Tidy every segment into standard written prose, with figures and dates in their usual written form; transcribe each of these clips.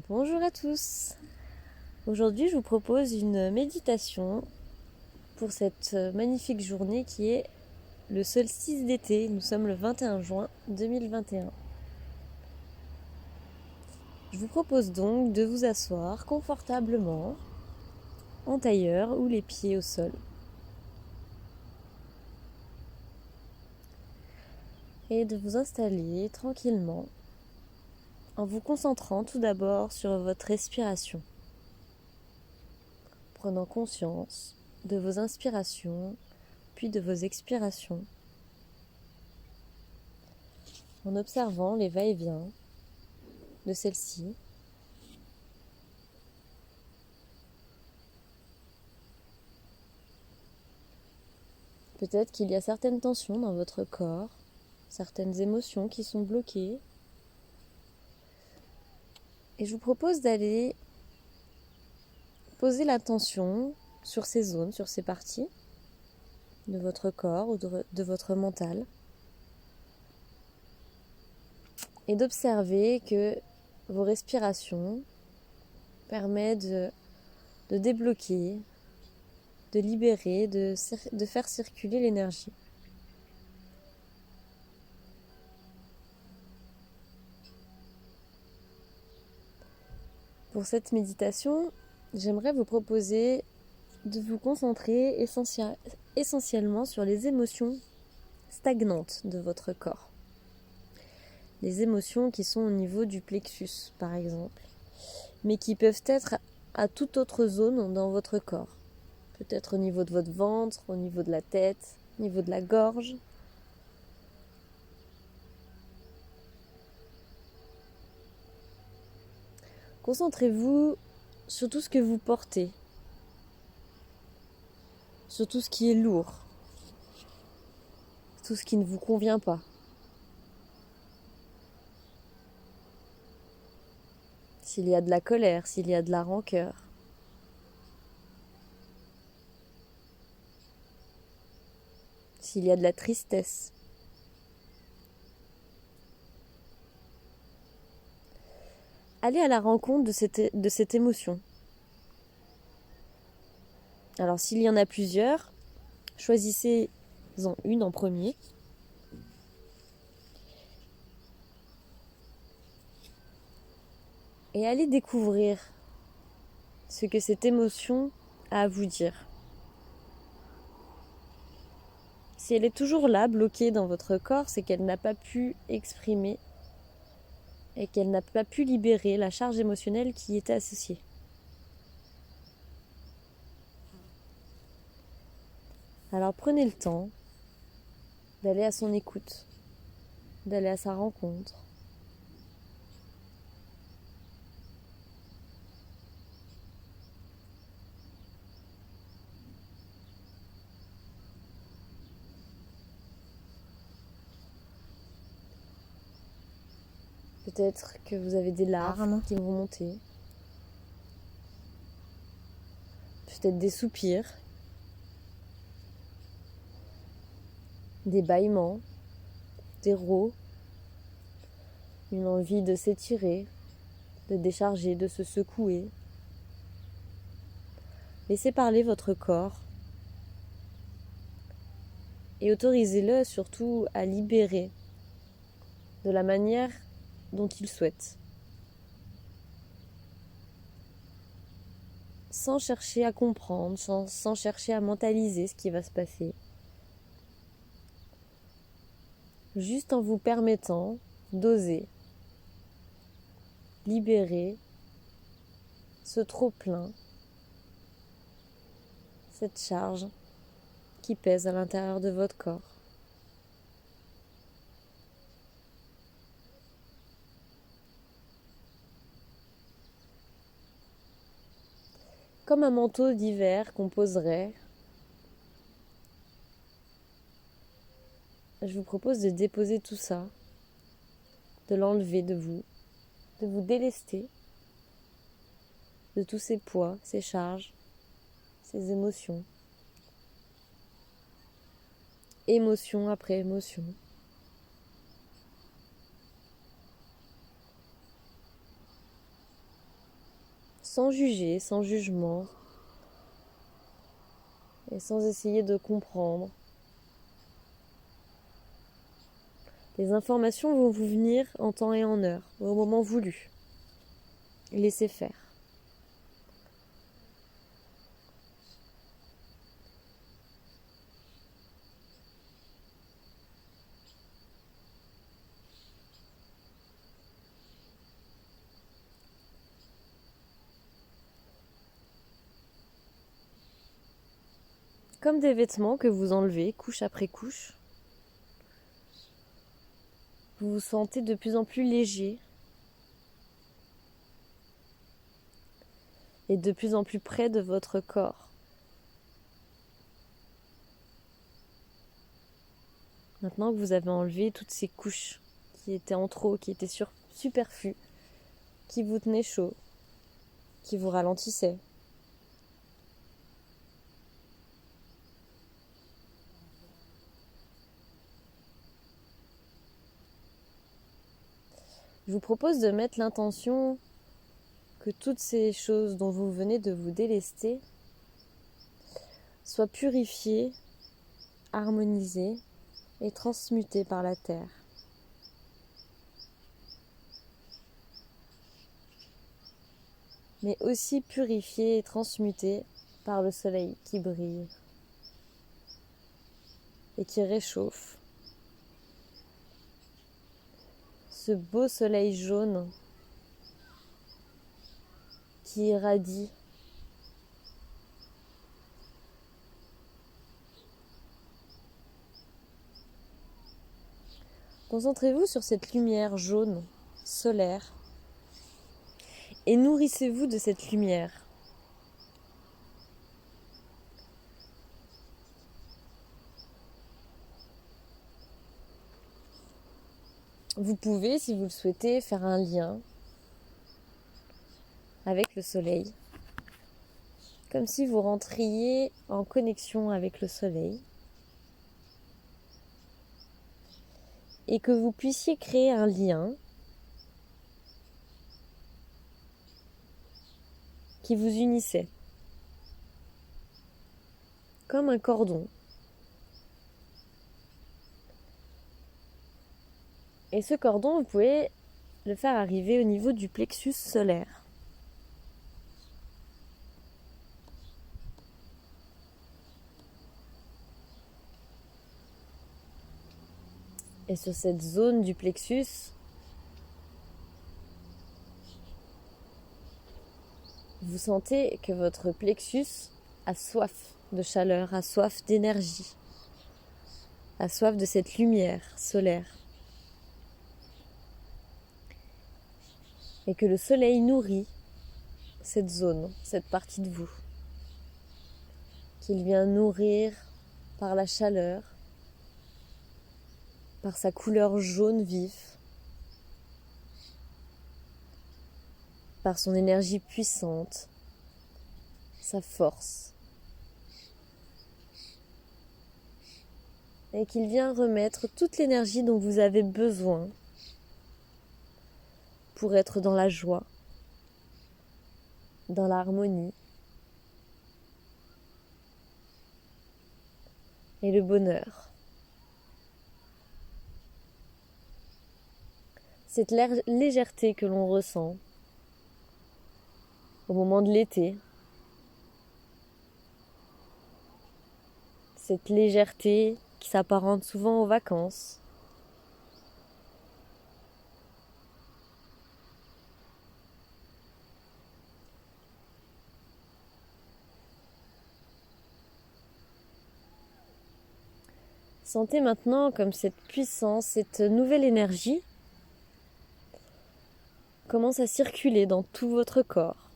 Bonjour à tous. Aujourd'hui, je vous propose une méditation pour cette magnifique journée qui est le solstice d'été. Nous sommes le 21 juin 2021. Je vous propose donc de vous asseoir confortablement en tailleur ou les pieds au sol. Et de vous installer tranquillement en vous concentrant tout d'abord sur votre respiration. Prenant conscience de vos inspirations puis de vos expirations. En observant les va-et-vient de celle-ci. Peut-être qu'il y a certaines tensions dans votre corps, certaines émotions qui sont bloquées. Et je vous propose d'aller poser l'attention sur ces zones, sur ces parties de votre corps ou de votre mental. Et d'observer que vos respirations permettent de débloquer, de libérer, de faire circuler l'énergie. Pour cette méditation, j'aimerais vous proposer de vous concentrer essentiellement sur les émotions stagnantes de votre corps. Les émotions qui sont au niveau du plexus, par exemple, mais qui peuvent être à toute autre zone dans votre corps. Peut-être au niveau de votre ventre, au niveau de la tête, au niveau de la gorge. Concentrez-vous sur tout ce que vous portez, sur tout ce qui est lourd, tout ce qui ne vous convient pas. S'il y a de la colère, s'il y a de la rancœur. S'il y a de la tristesse. Allez à la rencontre de cette émotion. Alors s'il y en a plusieurs, choisissez-en une en premier. Et allez découvrir ce que cette émotion a à vous dire. Si elle est toujours là, bloquée dans votre corps, c'est qu'elle n'a pas pu exprimer et qu'elle n'a pas pu libérer la charge émotionnelle qui y était associée. Alors prenez le temps d'aller à son écoute, d'aller à sa rencontre. Peut-être que vous avez des larmes qui vont monter. Peut-être des soupirs. Des bâillements. Des rauds. Une envie de s'étirer, de décharger, de se secouer. Laissez parler votre corps. Et autorisez-le surtout à libérer de la manière dont il souhaite. Sans chercher à comprendre, sans chercher à mentaliser ce qui va se passer. Juste en vous permettant d'oser libérer ce trop-plein, cette charge qui pèse à l'intérieur de votre corps. Comme un manteau d'hiver qu'on poserait, je vous propose de déposer tout ça, de l'enlever de vous délester de tous ces poids, ces charges, ces émotions. Émotion après émotion. sans juger, sans jugement, et sans essayer de comprendre. Les informations vont vous venir en temps et en heure, au moment voulu. Laissez faire. Comme des vêtements que vous enlevez couche après couche, vous vous sentez de plus en plus léger et de plus en plus près de votre corps. Maintenant que vous avez enlevé toutes ces couches qui étaient en trop, qui étaient superflues, qui vous tenaient chaud, qui vous ralentissaient. Je vous propose de mettre l'intention que toutes ces choses dont vous venez de vous délester soient purifiées, harmonisées et transmutées par la terre. Mais aussi purifiées et transmutées par le soleil qui brille et qui réchauffe. Ce beau soleil jaune qui irradie Concentrez-vous sur cette lumière jaune, solaire, et nourrissez-vous de cette lumière. Vous pouvez, si vous le souhaitez, faire un lien avec le soleil, comme si vous rentriez en connexion avec le soleil et que vous puissiez créer un lien qui vous unissait, comme un cordon. Et ce cordon, vous pouvez le faire arriver au niveau du plexus solaire. Et sur cette zone du plexus, vous sentez que votre plexus a soif de chaleur, a soif d'énergie, a soif de cette lumière solaire. Et que le soleil nourrit cette zone, cette partie de vous, qu'il vient nourrir par la chaleur, par sa couleur jaune vif, par son énergie puissante, sa force, et qu'il vient remettre toute l'énergie dont vous avez besoin pour être dans la joie, dans l'harmonie et le bonheur. Cette légèreté que l'on ressent au moment de l'été, cette légèreté qui s'apparente souvent aux vacances, sentez maintenant comme cette puissance, cette nouvelle énergie commence à circuler dans tout votre corps.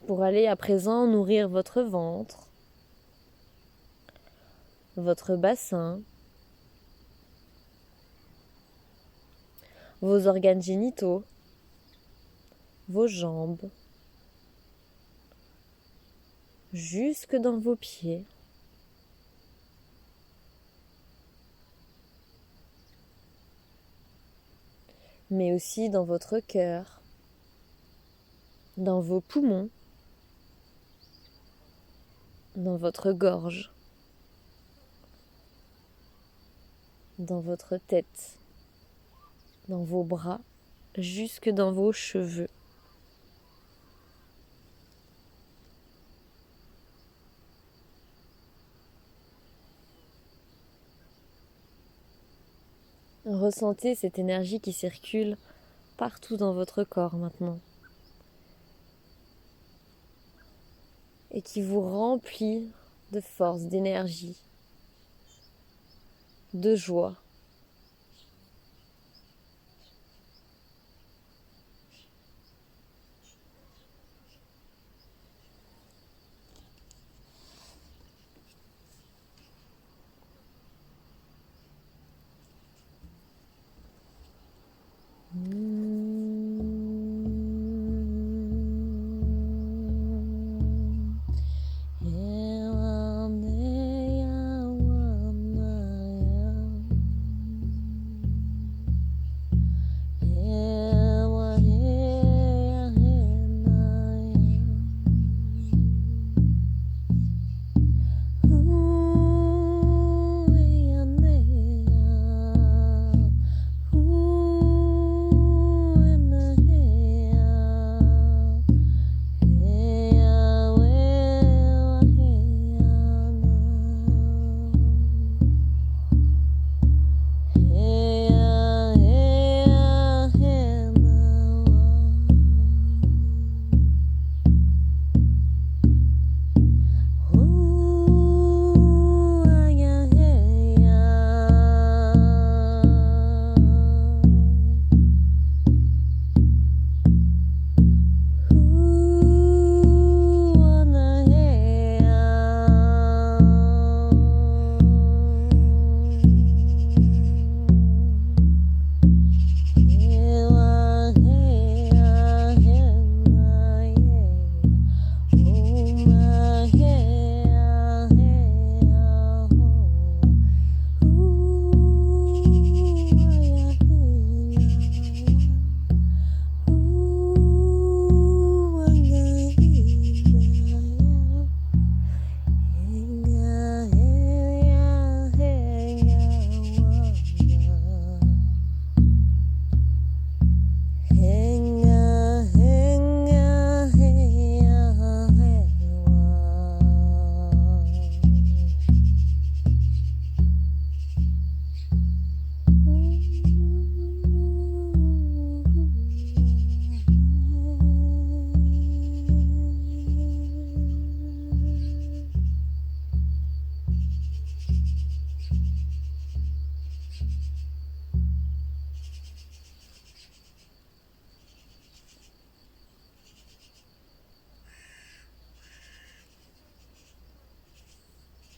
Pour aller à présent nourrir votre ventre, votre bassin, vos organes génitaux, vos jambes, jusque dans vos pieds. mais aussi dans votre cœur, dans vos poumons, dans votre gorge, dans votre tête, dans vos bras, jusque dans vos cheveux. Ressentez cette énergie qui circule partout dans votre corps maintenant et qui vous remplit de force, d'énergie, de joie.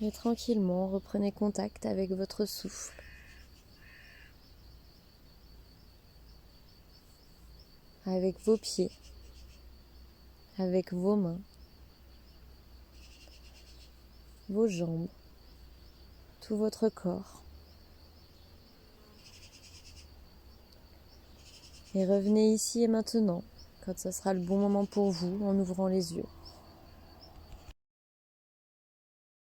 Et tranquillement, reprenez contact avec votre souffle. Avec vos pieds, avec vos mains, vos jambes, tout votre corps. Et revenez ici et maintenant, quand ce sera le bon moment pour vous, en ouvrant les yeux.